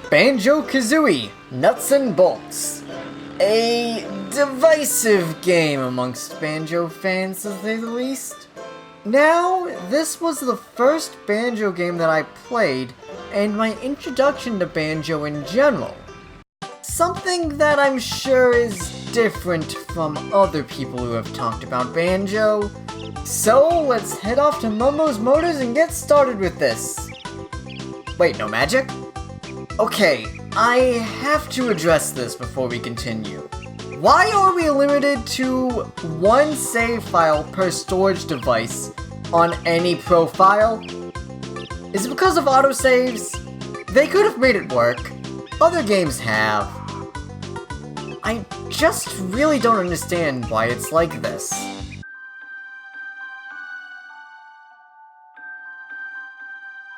Banjo-Kazooie Nuts and Bolts. A divisive game amongst Banjo fans, to say the least. Now, this was the first Banjo game that I played, and my introduction to Banjo in general. Something that I'm sure is different from other people who have talked about Banjo. So, let's head off to Momo's Motors and get started with this. Wait, no magic? Okay, I have to address this before we continue. Why are we limited to one save file per storage device on any profile? Is it because of autosaves? They could have made it work. Other games have. I just really don't understand why it's like this.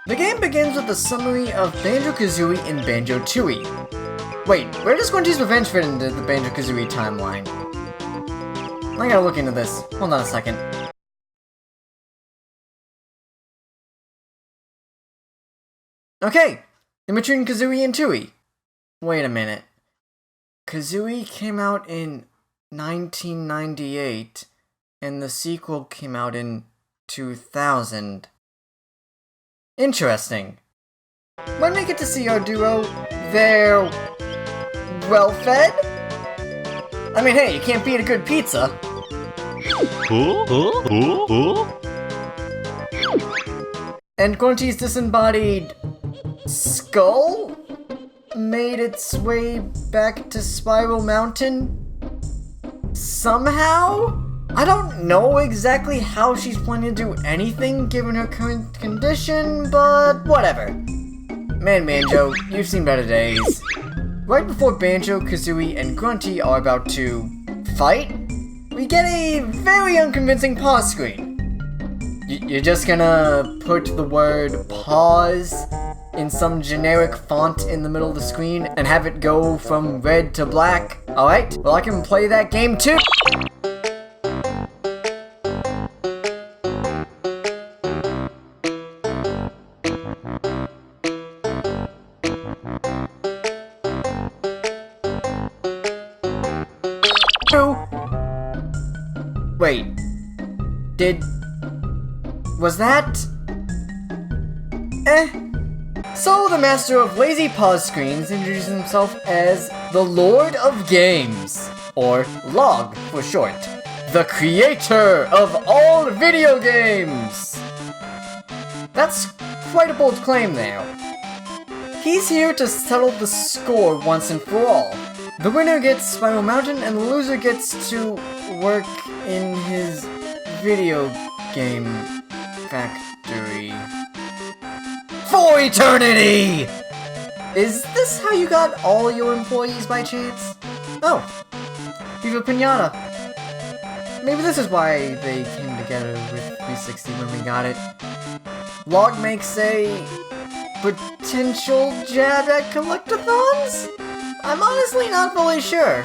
The game begins with a summary of Banjo-Kazooie and Banjo-Tooie. Wait, where does Grunty's Revenge fit into the Banjo-Kazooie timeline? I gotta look into this. Hold on a second. Okay, in between Kazooie and Tooie. Wait a minute. Kazooie came out in 1998, and the sequel came out in 2000. Interesting. When we get to see our duo, they're well-fed? I mean, hey, you can't beat a good pizza. And Grunty's disembodied skull made its way back to Spiral Mountain somehow? I don't know exactly how she's planning to do anything given her current condition, but whatever. Man, Banjo, you've seen better days. Right before Banjo, Kazooie, and Grunty are about to fight, we get a very unconvincing pause screen. You're just gonna put the word pause in some generic font in the middle of the screen and have it go from red to black? Alright, well I can play that game too! Wait, was that? So the master of lazy pause screens introduces himself as the Lord of Games, or LOG for short, the creator of all video games! That's quite a bold claim there. He's here to settle the score once and for all. The winner gets Spiral Mountain, and the loser gets to work in his video game factory. For eternity! Is this how you got all your employees by chance? Oh, Viva Pinata. Maybe this is why they came together with 360 when we got it. Log makes a potential jab at collectathons? I'm honestly not fully sure.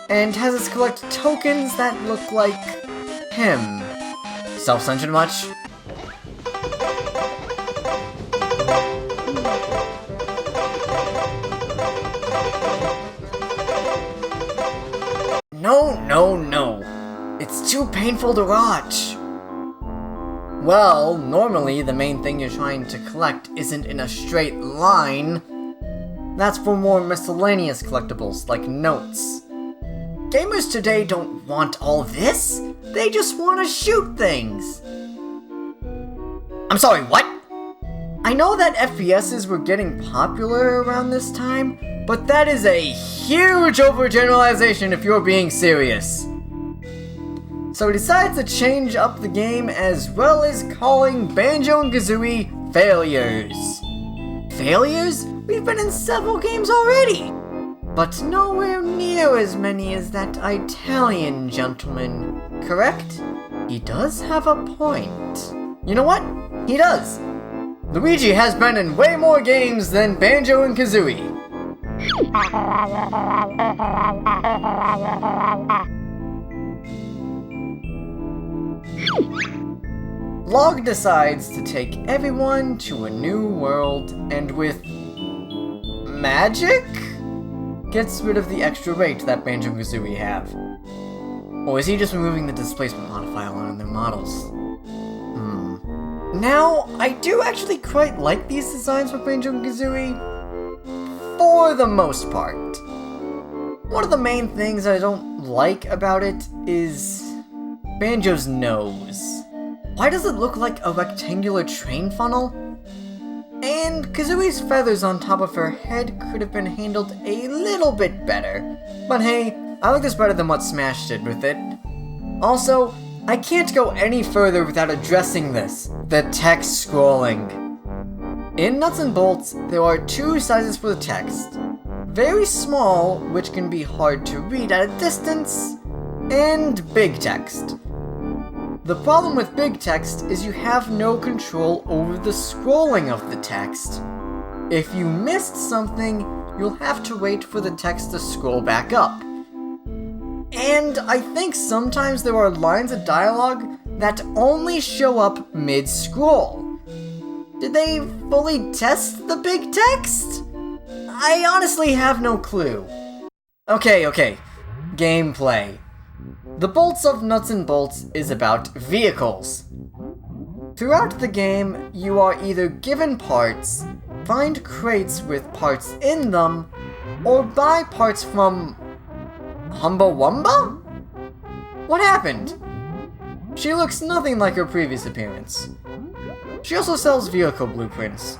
And has us collect tokens that look like him. Self-censored much? No. It's too painful to watch. Well, normally the main thing you're trying to collect isn't in a straight line. That's for more miscellaneous collectibles, like notes. Gamers today don't want all this. They just want to shoot things. I'm sorry, what? I know that FPSs were getting popular around this time, but that is a huge overgeneralization if you're being serious. So he decides to change up the game as well as calling Banjo and Kazooie failures. Failures? We've been in several games already! But nowhere near as many as that Italian gentleman, correct? He does have a point. You know what? He does. Luigi has been in way more games than Banjo and Kazooie. Log decides to take everyone to a new world and with magic gets rid of the extra rate that Banjo-Kazooie have. Or is he just removing the displacement modifier on their models? Now, I do actually quite like these designs for Banjo-Kazooie, for the most part. One of the main things I don't like about it is Banjo's nose. Why does it look like a rectangular train funnel? And Kazooie's feathers on top of her head could have been handled a little bit better. But hey, I like this better than what Smash did with it. Also, I can't go any further without addressing this, the text scrolling. In Nuts and Bolts, there are two sizes for the text. Very small, which can be hard to read at a distance, and big text. The problem with big text is you have no control over the scrolling of the text. If you missed something, you'll have to wait for the text to scroll back up. And I think sometimes there are lines of dialogue that only show up mid-scroll. Did they fully test the big text? I honestly have no clue. Okay. Gameplay. The Bolts of Nuts and Bolts is about vehicles. Throughout the game, you are either given parts, find crates with parts in them, or buy parts from Humbawamba? What happened? She looks nothing like her previous appearance. She also sells vehicle blueprints.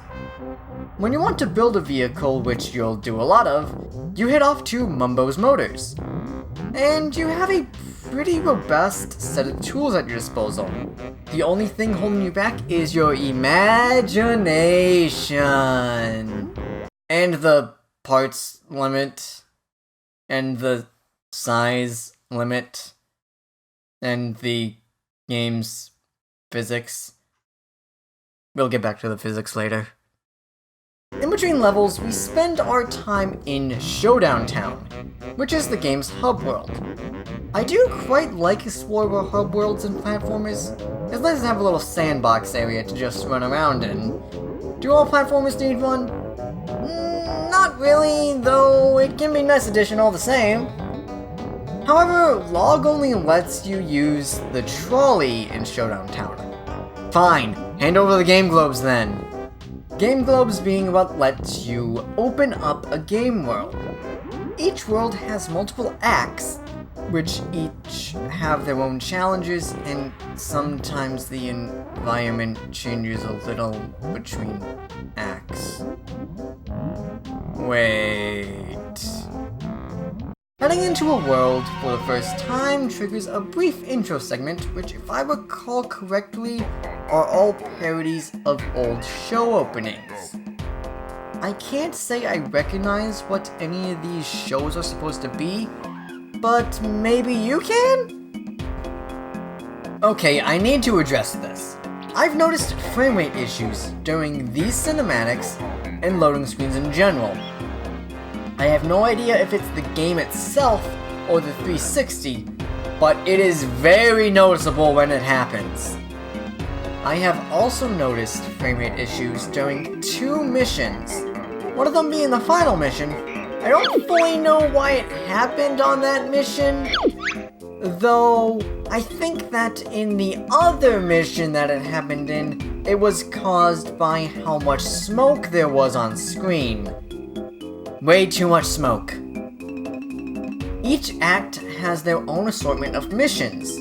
When you want to build a vehicle, which you'll do a lot of, you head off to Mumbo's Motors. And you have a pretty robust set of tools at your disposal. The only thing holding you back is your imagination. And the parts limit. And the size limit. And the game's physics. We'll get back to the physics later. In between levels, we spend our time in Showdown Town, which is the game's hub world. I do quite like explorer hub worlds and platformers. It's nice to have a little sandbox area to just run around in. Do all platformers need one? Not really, though it can be a nice addition all the same. However, Log only lets you use the trolley in Showdown Town. Fine, hand over the Game Globes then. Game Globes being what lets you open up a game world. Each world has multiple acts, which each have their own challenges, and sometimes the environment changes a little between acts. Wait. Heading into a world for the first time triggers a brief intro segment, which, if I recall correctly, are all parodies of old show openings. I can't say I recognize what any of these shows are supposed to be, but maybe you can? Okay, I need to address this. I've noticed framerate issues during these cinematics and loading screens in general. I have no idea if it's the game itself or the 360, but it is very noticeable when it happens. I have also noticed framerate issues during two missions, one of them being the final mission. I don't fully know why it happened on that mission, though I think that in the other mission that it happened in, it was caused by how much smoke there was on screen. Way too much smoke. Each act has their own assortment of missions,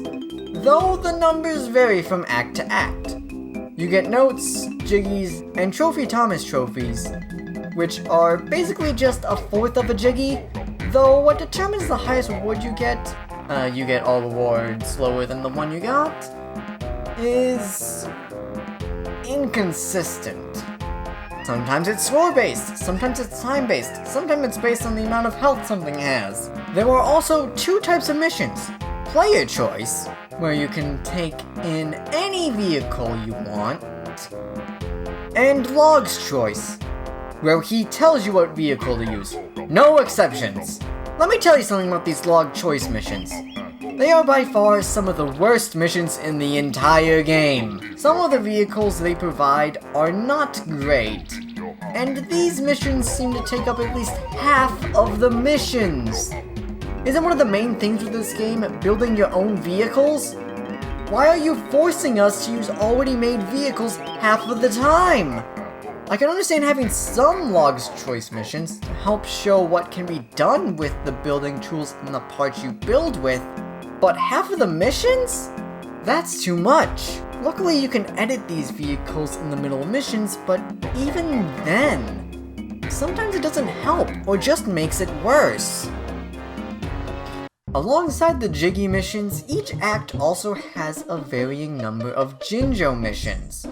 though the numbers vary from act to act. You get notes, jiggies, and Trophy Thomas trophies, which are basically just a fourth of a jiggy, though what determines the highest reward you get all rewards lower than the one you got, is inconsistent. Sometimes it's score-based, sometimes it's time-based, sometimes it's based on the amount of health something has. There are also two types of missions. Player choice, where you can take in any vehicle you want, and Log's choice, where he tells you what vehicle to use. No exceptions. Let me tell you something about these log choice missions. They are by far some of the worst missions in the entire game. Some of the vehicles they provide are not great, and these missions seem to take up at least half of the missions. Isn't one of the main things with this game building your own vehicles? Why are you forcing us to use already made vehicles half of the time? I can understand having some log choice missions to help show what can be done with the building tools and the parts you build with, but half of the missions? That's too much. Luckily you can edit these vehicles in the middle of missions, but even then, sometimes it doesn't help or just makes it worse. Alongside the Jiggy missions, each act also has a varying number of Jinjo missions.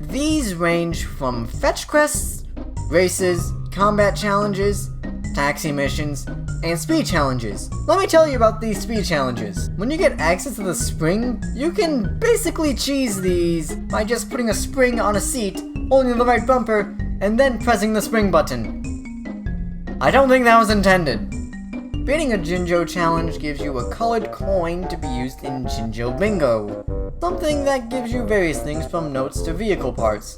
These range from fetch quests, races, combat challenges, taxi missions, and speed challenges. Let me tell you about these speed challenges. When you get access to the spring, you can basically cheese these by just putting a spring on a seat, holding the right bumper, and then pressing the spring button. I don't think that was intended. Beating a Jinjo challenge gives you a colored coin to be used in Jinjo Bingo. Something that gives you various things from notes to vehicle parts.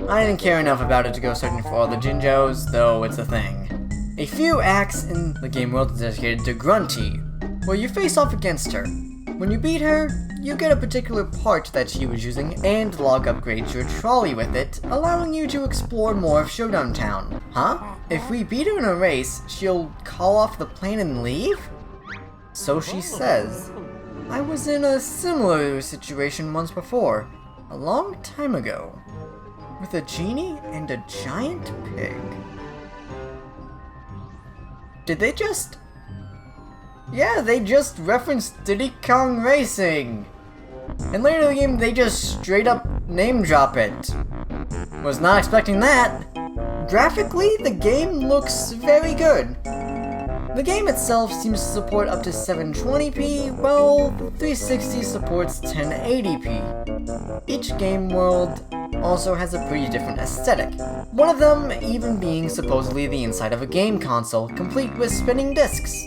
I didn't care enough about it to go searching for all the Jinjos, though it's a thing. A few acts in the game world is dedicated to Grunty, where you face off against her. When you beat her, you get a particular part that she was using and log upgrades your trolley with it, allowing you to explore more of Showdown Town. Huh? If we beat her in a race, she'll call off the plane and leave? So she says. I was in a similar situation once before, a long time ago, with a genie and a giant pig. Did they just... Yeah, they just referenced Diddy Kong Racing! And later in the game, they just straight up name drop it. Was not expecting that. Graphically, the game looks very good. The game itself seems to support up to 720p, while 360 supports 1080p. Each game world also has a pretty different aesthetic, one of them even being supposedly the inside of a game console, complete with spinning discs.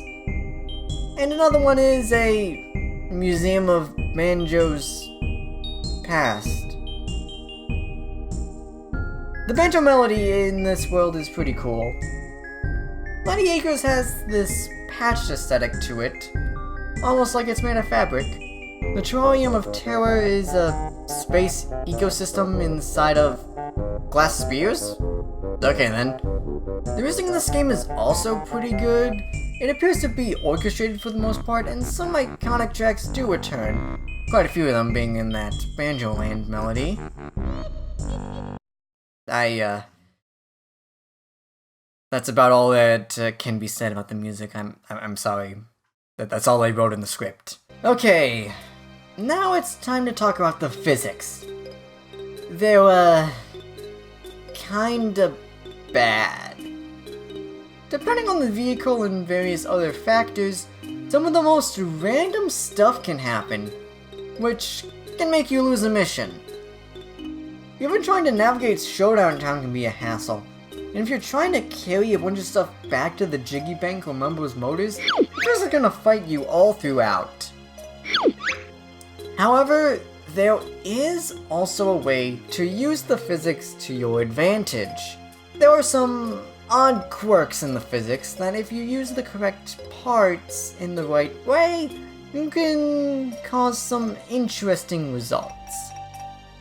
And another one is a museum of Banjo's past. The banjo melody in this world is pretty cool. Mighty Acres has this patched aesthetic to it, almost like it's made of fabric. The Terrarium of Terror is a space ecosystem inside of glass spears? Okay then. The music in this game is also pretty good. It appears to be orchestrated for the most part, and some iconic tracks do return. Quite a few of them being in that Banjo-Land melody. That's about all that can be said about the music. I'm sorry. That's all I wrote in the script. Okay, now it's time to talk about the physics. They're, kinda bad. Depending on the vehicle and various other factors, some of the most random stuff can happen, which can make you lose a mission. Even trying to navigate Showdown Town can be a hassle. And if you're trying to carry a bunch of stuff back to the Jiggy Bank or Mumbo's Motors, it's just gonna fight you all throughout. However, there is also a way to use the physics to your advantage. There are some odd quirks in the physics that if you use the correct parts in the right way, you can cause some interesting results.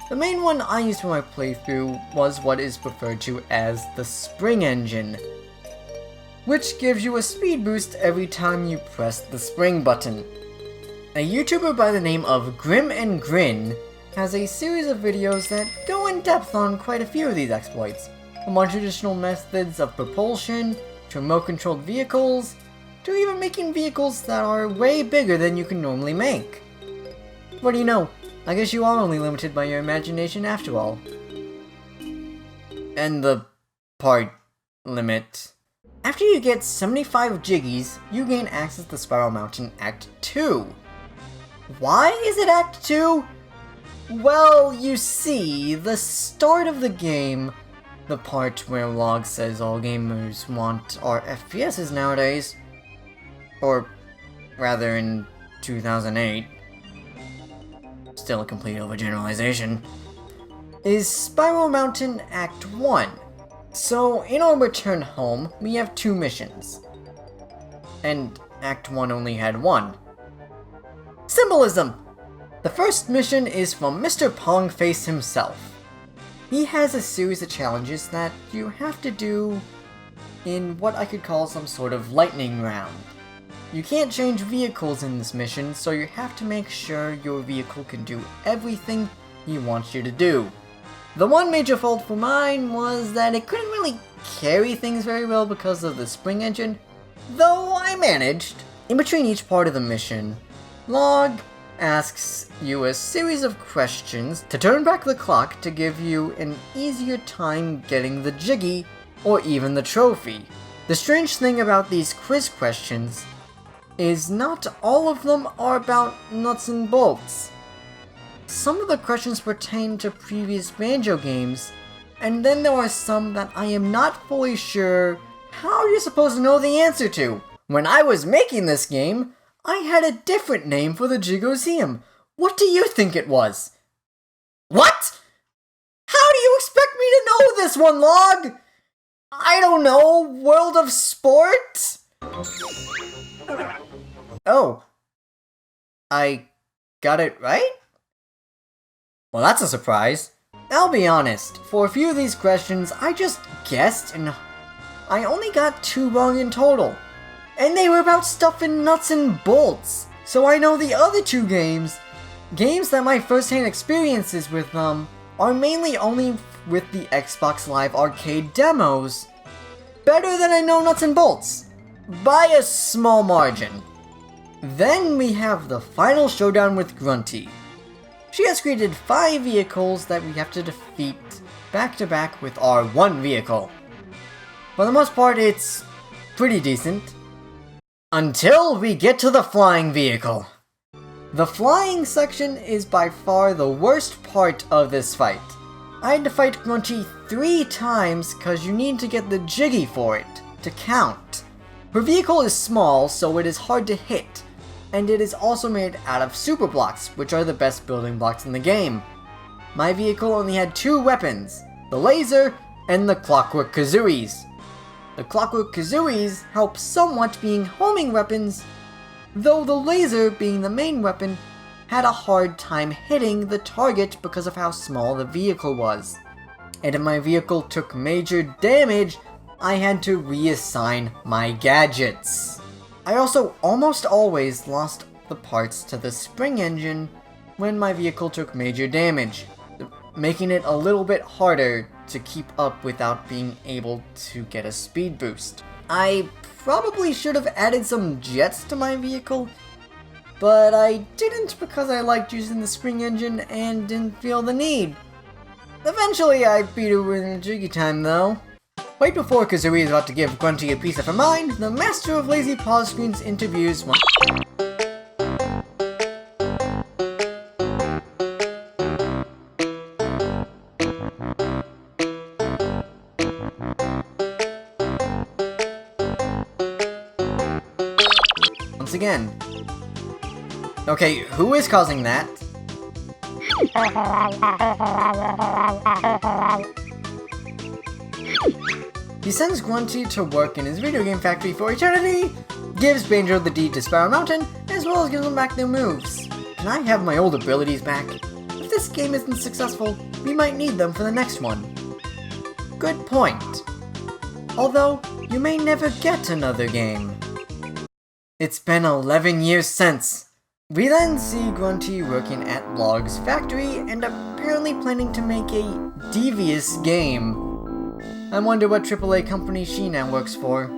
The main one I used for my playthrough was what is referred to as the spring engine, which gives you a speed boost every time you press the spring button. A YouTuber by the name of Grim and Grin has a series of videos that go in depth on quite a few of these exploits, from more traditional methods of propulsion, to remote-controlled vehicles, to even making vehicles that are way bigger than you can normally make. What do you know? I guess you are only limited by your imagination after all. And the part limit. After you get 75 Jiggies, you gain access to Spiral Mountain Act 2. Why is it Act 2? Well, you see, the start of the game the part where Log says all gamers want are FPSs nowadays. Or rather in 2008. Still a complete overgeneralization. Is Spiral Mountain Act 1. So, in our return home, we have 2 missions. And Act 1 only had 1. Symbolism! The first mission is from Mr. Pongface himself. He has a series of challenges that you have to do in what I could call some sort of lightning round. You can't change vehicles in this mission, so you have to make sure your vehicle can do everything he wants you to do. The one major fault for mine was that it couldn't really carry things very well because of the spring engine, though I managed. In between each part of the mission, Log asks you a series of questions to turn back the clock to give you an easier time getting the Jiggy or even the trophy. The strange thing about these quiz questions is not all of them are about nuts and bolts. Some of the questions pertain to previous Banjo games, and then there are some that I am not fully sure how you're supposed to know the answer to. When I was making this game, I had a different name for the Jigoseum. What do you think it was? What? How do you expect me to know this one, Log? I don't know, World of Sport? Oh. I got it right? Well, that's a surprise. I'll be honest, for a few of these questions, I just guessed and I only got 2 wrong in total. And they were about stuff in nuts and bolts. So I know the other 2 games that my first-hand experiences with them, are mainly only with the Xbox Live Arcade demos. Better than I know nuts and bolts. By a small margin. Then we have the final showdown with Grunty. She has created 5 vehicles that we have to defeat back to back with our 1 vehicle. For the most part, it's pretty decent. Until we get to the flying vehicle. The flying section is by far the worst part of this fight. I had to fight Grunty 3 times cause you need to get the Jiggy for it, to count. Her vehicle is small, so it is hard to hit, and it is also made out of super blocks, which are the best building blocks in the game. My vehicle only had 2 weapons, the laser and the Clockwork Kazooies. The Clockwork Kazooies help somewhat being homing weapons, though the laser, being the main weapon, had a hard time hitting the target because of how small the vehicle was. And if my vehicle took major damage, I had to reassign my gadgets. I also almost always lost the parts to the spring engine when my vehicle took major damage, making it a little bit harder to keep up without being able to get a speed boost. I probably should have added some jets to my vehicle, but I didn't because I liked using the spring engine and didn't feel the need. Eventually I beat her in Jiggy time though. Right before Kazooie is about to give Grunty a piece of her mind, the Master of Lazy Pause Screens interviews one. Once again. Okay, who is causing that? He sends Grunty to work in his video game factory for eternity, gives Banjo the deed to Spiral Mountain, as well as gives them back their moves. Can I have my old abilities back? If this game isn't successful, we might need them for the next one. Good point. Although, you may never get another game. It's been 11 years since. We then see Grunty working at Log's factory and apparently planning to make a devious game. I wonder what AAA company she now works for.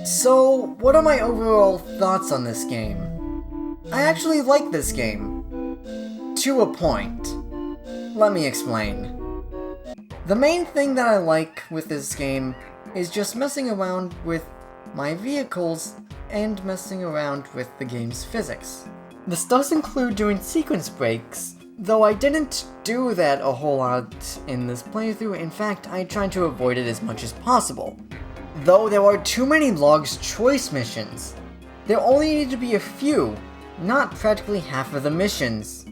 So, what are my overall thoughts on this game? I actually like this game. To a point. Let me explain. The main thing that I like with this game is just messing around with my vehicles and messing around with the game's physics. This does include doing sequence breaks, Though I didn't do that a whole lot in this playthrough, in fact, I tried to avoid it as much as possible. Though there are too many Log's choice missions. There only need to be a few, not practically half of the missions.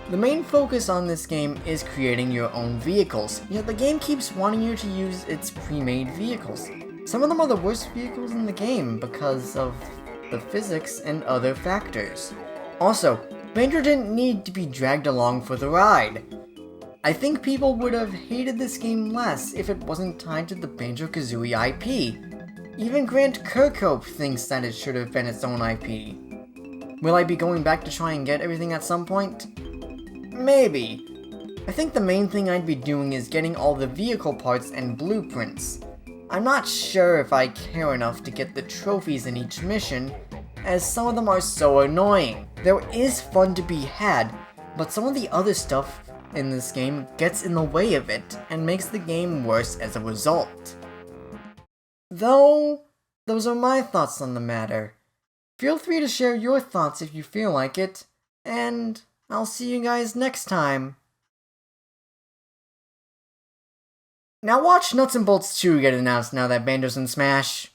The main focus on this game is creating your own vehicles, yet the game keeps wanting you to use its pre-made vehicles. Some of them are the worst vehicles in the game because of the physics and other factors. Also, Banjo didn't need to be dragged along for the ride. I think people would have hated this game less if it wasn't tied to the Banjo-Kazooie IP. Even Grant Kirkhope thinks that it should have been its own IP. Will I be going back to try and get everything at some point? Maybe. I think the main thing I'd be doing is getting all the vehicle parts and blueprints. I'm not sure if I care enough to get the trophies in each mission, as some of them are so annoying. There is fun to be had, but some of the other stuff in this game gets in the way of it and makes the game worse as a result. Though, those are my thoughts on the matter. Feel free to share your thoughts if you feel like it, and I'll see you guys next time. Now watch Nuts and Bolts 2 get announced now that Banjo's in Smash.